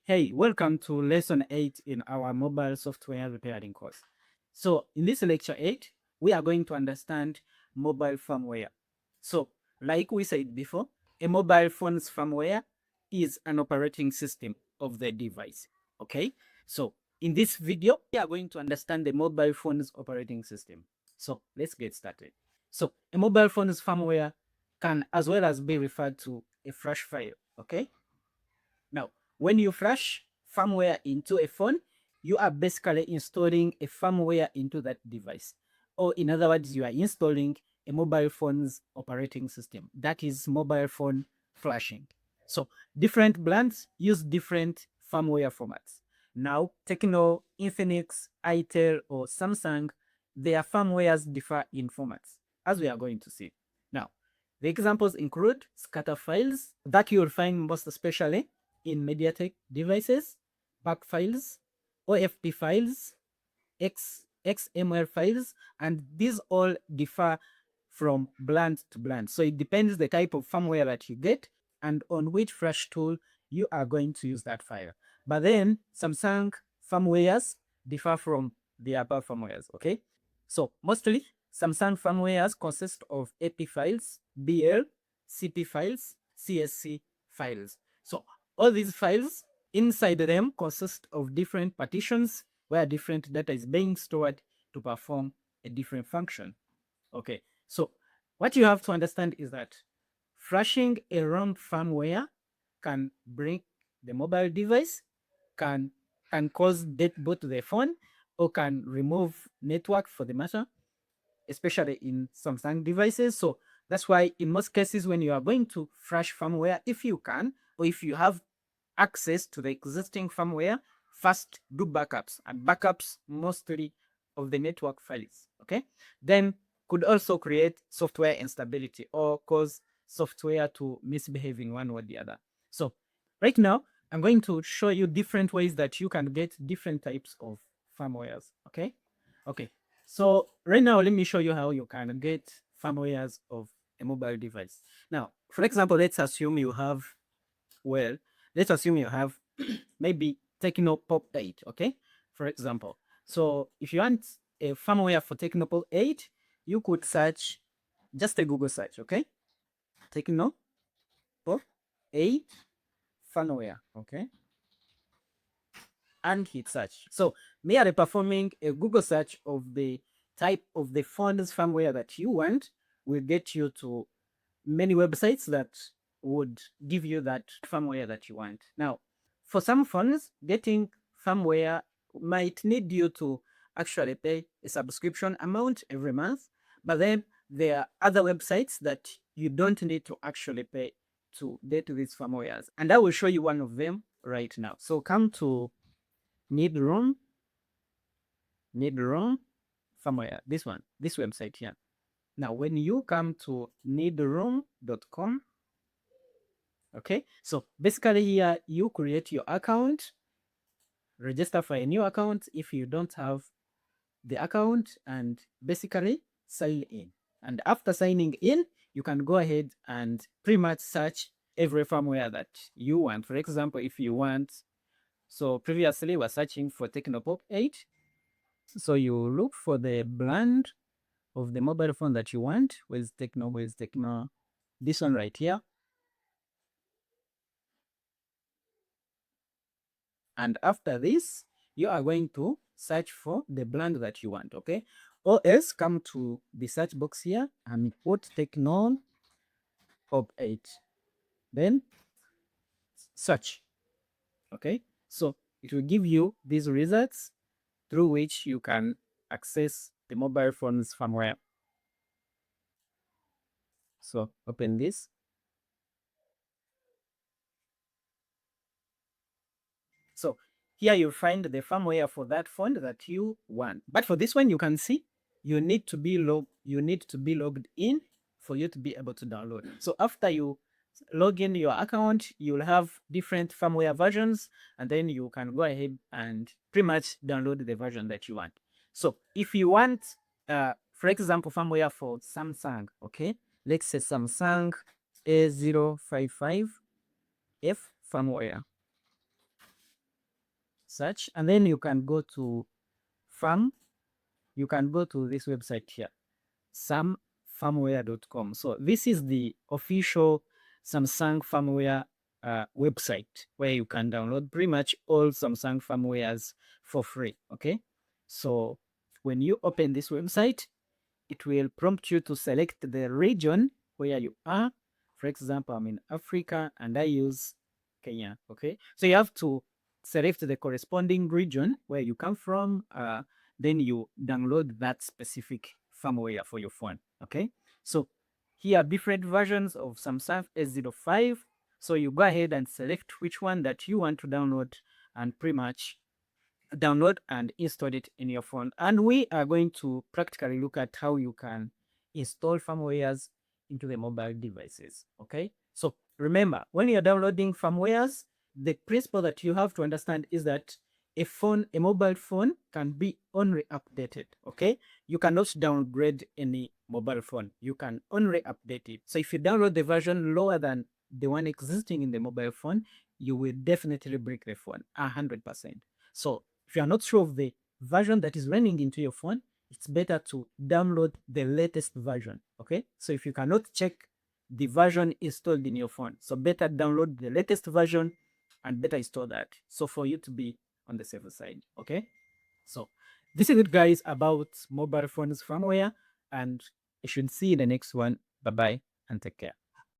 Hey, welcome to lesson 8 in our mobile software repairing course. So, in this lecture 8, we are going to understand mobile firmware. So, like we said before, a mobile phone's firmware is an operating system of the device. Okay? So, in this video, we are going to understand the mobile phone's operating system. So, let's get started. So, a mobile phone's firmware can as well as be referred to a flash file. Okay? Now, when you flash firmware into a phone, you are basically installing a firmware into that device. Or in other words, you are installing a mobile phone's operating system. That is mobile phone flashing. So different brands use different firmware formats. Now, Techno, Infinix, Itel, or Samsung, their firmwares differ in formats, as we are going to see. Now, the examples include scatter files that you'll find most especially in MediaTek devices, back files, OFP files, XML files, and these all differ from brand to brand. So it depends the type of firmware that you get and on which flash tool you are going to use that file. But then Samsung firmwares differ from the above firmwares, okay? So mostly Samsung firmwares consist of AP files, BL, CP files, CSC files. So all these files inside them consist of different partitions where different data is being stored to perform a different function. Okay, so what you have to understand is that flashing a wrong firmware can break the mobile device, can cause deadboot to the phone, or can remove network for the matter, especially in Samsung devices. So that's why in most cases when you are going to flash firmware, if you can, or if you have access to the existing firmware, first do backups, and backups mostly of the network files. Okay, then could also create software instability or cause software to misbehave in one or the other. So right now I'm going to show you different ways that you can get different types of firmwares. Okay, so right now let me show you how you can get firmwares of a mobile device. Now, for example, well, let's assume you have maybe Techno Pop 8, okay? For example. So if you want a firmware for Techno Pop 8, you could search just a Google search, okay? Techno Pop 8 firmware, okay? And hit search. So merely performing a Google search of the type of the phone's firmware that you want will get you to many websites that would give you that firmware that you want. Now, for some phones, getting firmware might need you to actually pay a subscription amount every month, but then there are other websites that you don't need to actually pay to get these firmwares. And I will show you one of them right now. So come to need room firmware, this one, this website here. Now, when you come to needroom.com, okay, so basically here you create your account, register for a new account if you don't have the account, and basically sign in. And after signing in, you can go ahead and pretty much search every firmware that you want. For example, if you want, so previously we're searching for Technopop 8. So you look for the brand of the mobile phone that you want. Where's Techno? This one right here. And after this, you are going to search for the brand that you want, okay? Or else come to the search box here and put Techno Pop 8. Then search, okay? So it will give you these results through which you can access the mobile phone's firmware. So open this. So here you'll find the firmware for that phone that you want. But for this one, you can see you need to be logged in for you to be able to download. So after you log in your account, you'll have different firmware versions, and then you can go ahead and pretty much download the version that you want. So if you want, for example, firmware for Samsung, okay, let's say Samsung A055F firmware. search, and then you can go to you can go to this website here, samfirmware.com. So this is the official Samsung firmware website where you can download pretty much all Samsung firmwares for free. Okay, so when you open this website, it will prompt you to select the region where you are. For example, I'm in Africa and I use Kenya. Okay, so you have to select the corresponding region where you come from. Then you download that specific firmware for your phone. Okay, so here are different versions of Samsung S05. So you go ahead and select which one that you want to download and pretty much download and install it in your phone. And we are going to practically look at how you can install firmwares into the mobile devices. Okay, so remember, when you're downloading firmwares, the principle that you have to understand is that a mobile phone can be only updated. Okay, you cannot downgrade any mobile phone, you can only update it. So if you download the version lower than the one existing in the mobile phone, you will definitely break the phone 100%. So if you are not sure of the version that is running into your phone, it's better to download the latest version. Okay, so if you cannot check the version installed in your phone, so better download the latest version and better install that, so for you to be on the safer side. Okay, so this is it, guys, about mobile phones firmware, and I should see you in the next one. Bye bye and take care.